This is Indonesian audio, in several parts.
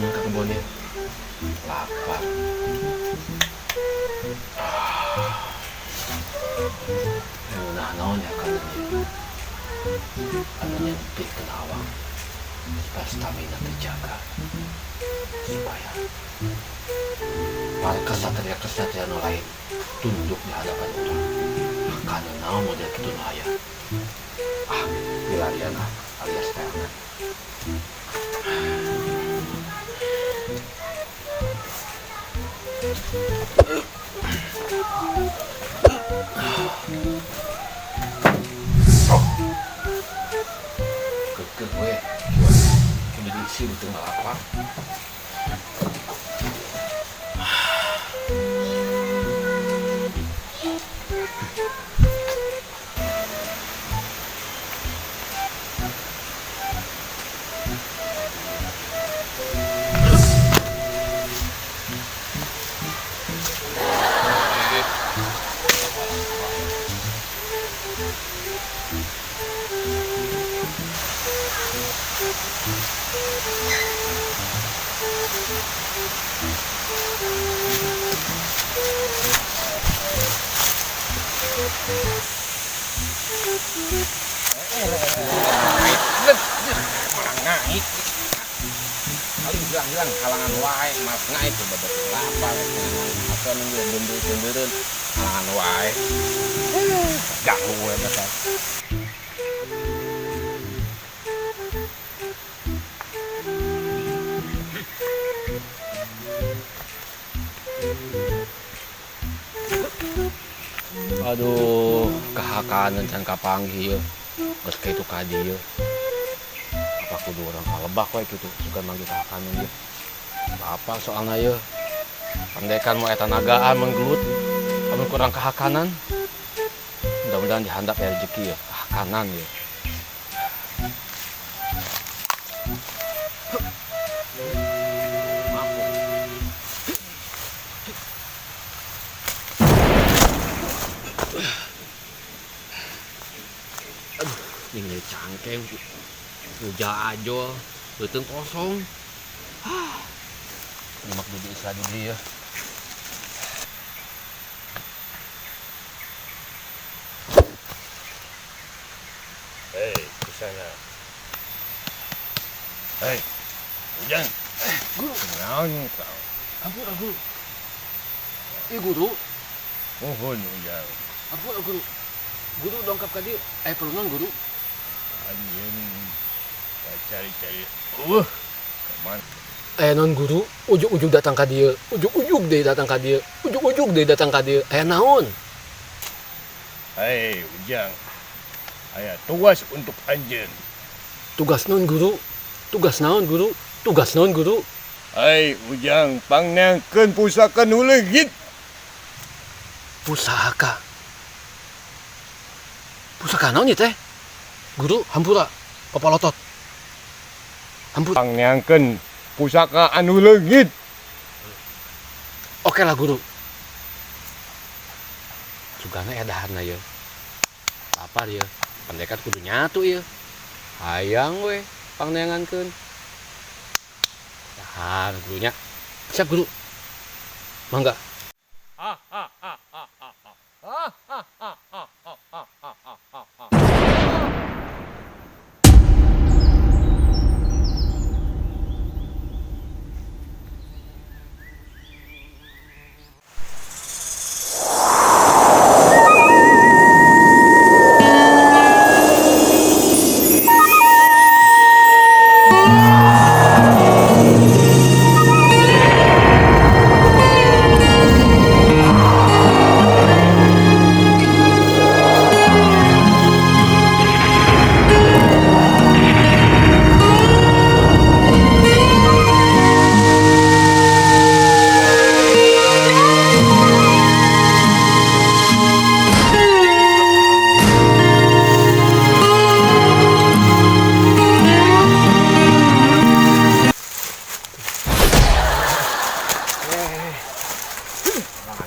anu ke kebun ya. Lapar. Nah, naon ya kan ini. Anu nyempit ke awang. Supaya stamina terjaga. Supaya para kesatria-kesatria nu lain tunduk di hadapan orang. Karena naon model kitu nu aya. Pilarian alias teangan. Kekeh we. Udah diisi di tengah lapar. Naik paling hilang halangan wae mas naik coba lapar atau nunggu bundur halangan wae ganggu gue besar. Aduh, kahakanan can kapanggih yeuh. Geus kitu ka dieu. Apa kudu urang kalebak we kitu sugan manggil kahakanan yeuh. Apa soalna yeuh? Pandekan mau eta nagaan menggelut. Amun kurang kahakanan. Mudah-mudahan dihandap ya rezeki ya, kahakanan ya. Ini cangkeng, uja ajo, leuteung kosong. Nyemak dulu islah dibeli ya. Hei, kesana. Hei, Ujang. Guru, Naon kau? ampun. Guru. Mohon Ujang. Ampun, guru. Guru dongkap ka dieu. Perlunan guru. Anjeun. Cari-cari. Kemana? Non guru, ujuk-ujuk datang ka dieu. Ujuk-ujuk deui datang ka dieu. Ujuk-ujuk deui datang ka dieu. Naon? Hei, Ujang. Aya tugas untuk anjeun. Tugas naon guru? Tugas naon guru? Tugas naon guru? Hei, Ujang, pangneangkeun pusaka nu leungit. Pusaka. Pusaka naon ieu teh? Guru, hampura. Papalotot. Hampura. Pangneangkeun pusaka anu leungit. Oke lah guru. Sugana edahanna ye. Apa dia? Pendekat kudu nyatu ye. Hayang we pangneangankeun. Dahar gurunya. Siap guru. Mangga.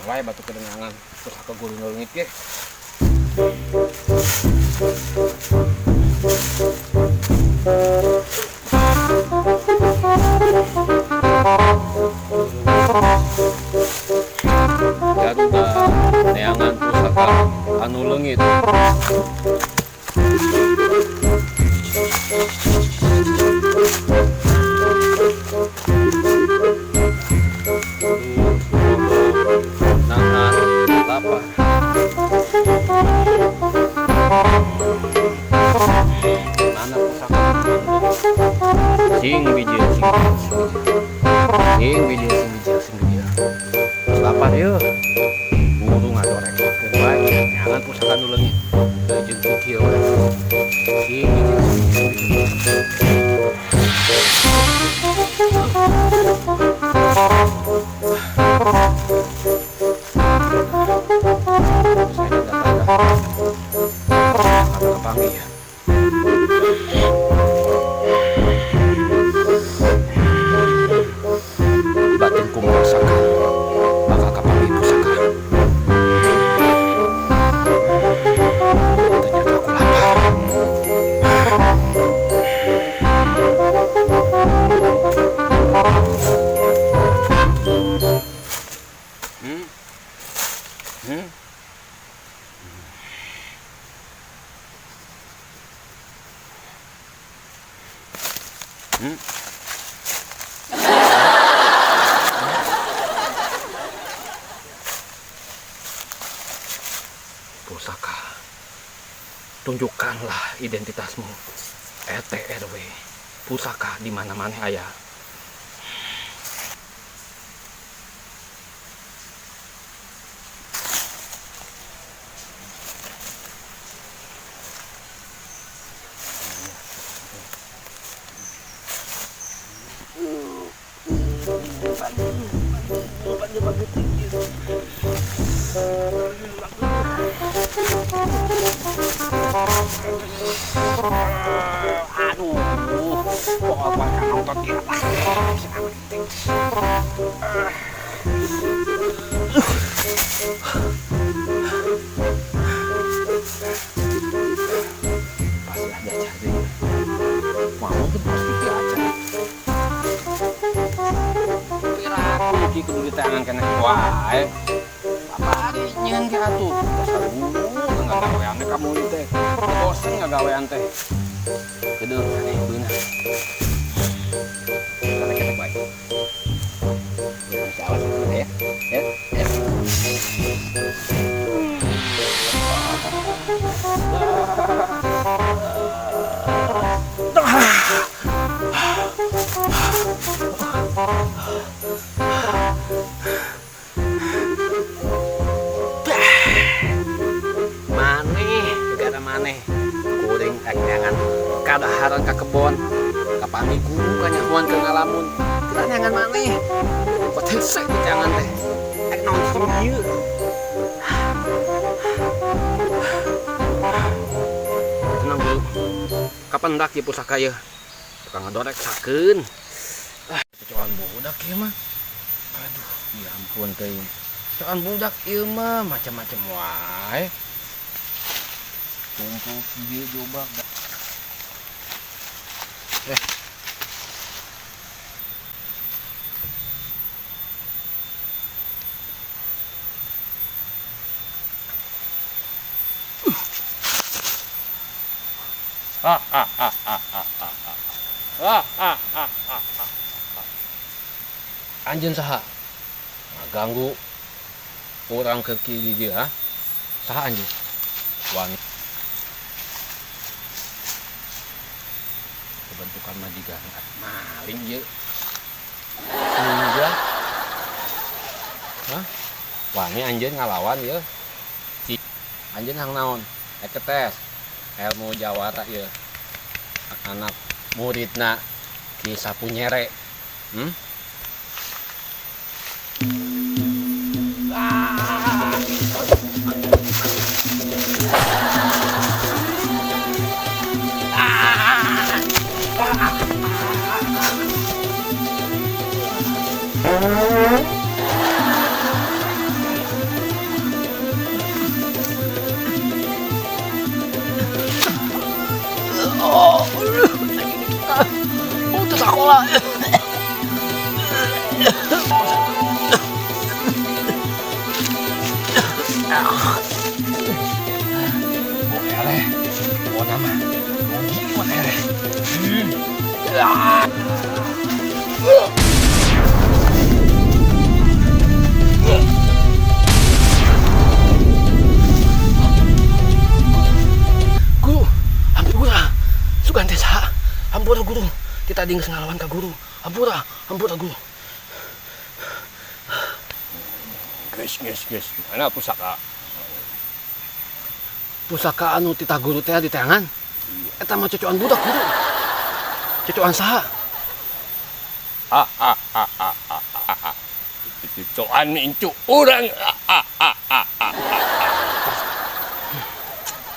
Wae batu kedengangan terus ke guru ngeungit ge. anu leungit. Nah, apa? Mana pusaka? Sing bijil. Lapar yeuh. Buru ngadorekeun wae. Jangan pusaka nu leungit. Teu jeung kikil we. Sing bijil. Panggil ya. Batinku merasakan bakal kapanggil pusaka. Ternyata aku lapar. Pusaka, tunjukkanlah identitasmu. RT/RW, pusaka di mana-mana aya. Aduh, kok apa kan nonton dia pasti ada cari. Mau tuh pasti aja. Piraku iki kudu ditangan kena wae. Apa ari nyeun ge atuh. Enggak gawean teh kamu ieu teh. Bosen enggak gawean teh. Kedeuh aneh beuna. Karena kita baik. Insya Allah ya. Ya. Maneh kuring nyangan kadaharan ka kebon kapangi guru ka nyahuan ke ngalamun kita nyangan maneh potese jangan teh naon kieu ieu tenang dulu kapan dak ieu pusaka ieu tukang ngadorek sakeun coan budak ieu mah aduh ya ampun teuing coan budak ieu mah macam-macam wae kumpul dia coba anjeun saha ngaganggu orang ke kieu dia ha saha anjeun wangi bentukan mah digangkat maling ye enggak hah wangi anjeun ngalawan ye anjeun hang naon eketes ilmu jawara ye anak muridna Ki Sapunyere Putus sekolah. Guru, hampura. Sugante saha. Hampura guru. Kita ding ngalawan ka guru. Hampura guru. Guys. Mana pusaka? Pusaka anu titah guru teh di tangan. Eta mah cocokan budak guru. Cocokan saha? Cocokan incu urang.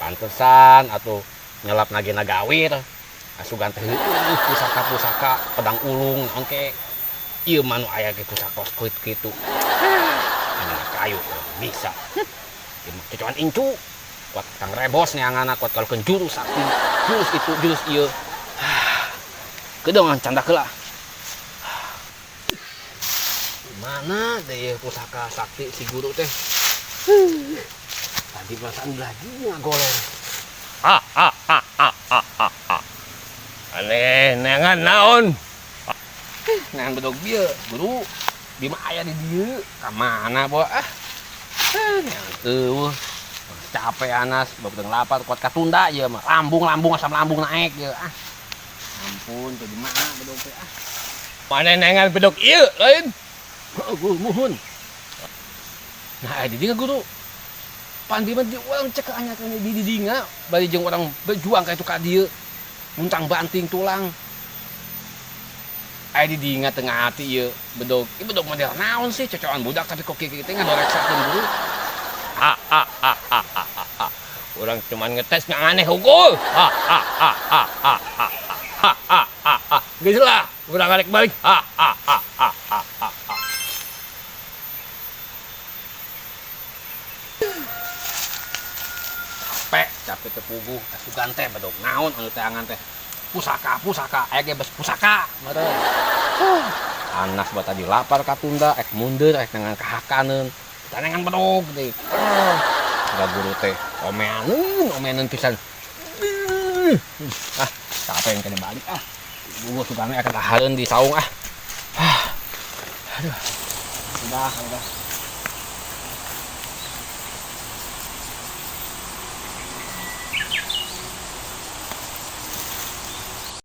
Pantesan atuh nyelap nagena gawir. Asugan teh pusaka-pusaka pedang ulung ongke. Ieu mah nu aya ge pusaka kuit kitu. Anu kayu bisa. Ieu mah cocokan incu. Kuat Kang Rebos neanganna kuat kalukeun jurus sakti. Jurus ieu. Kedongan canda heula. Mana deh pusaka sakti si guru teh? Tadi perasaan lagi ngagolong. Aneh neangan naon? Neangan bedog bieu, guru. Di mah aya di dieu. Ka mana bawa ah? Neangan teueuh. Capek anas, babedeng lapar kuat katunda ieu mah. Lambung asam lambung naik ieu ah. Ampun, teu di mana bedog teh ah. Mana neangan bedog ieu lain? Guru muhun. Nah, di dieu guru. Pandi mah di urang cek anyakeun di dinga bari jeung urang berjuang ka itu ka dieu. Muntang banting tulang. Aya di dinga tengah hati ieu bedog. Ieu bedog model naon sih cocokan budak tapi kok kieu teh ngadoreksakeun guru. Urang cuman ngetes ngan aneh hukul. Geus lah, urang arek balik. Capek tepuguh asugan teh bedog naon anu teh angan teh pusaka aya ge bes pusaka meureun anas bae tadi lapar katunda ek mundur ek nengan kahakaneun tanengan bedog teh da guru teh omeaneun pisan capek yang kena balik guru sugane akan ahareun di saung aduh udah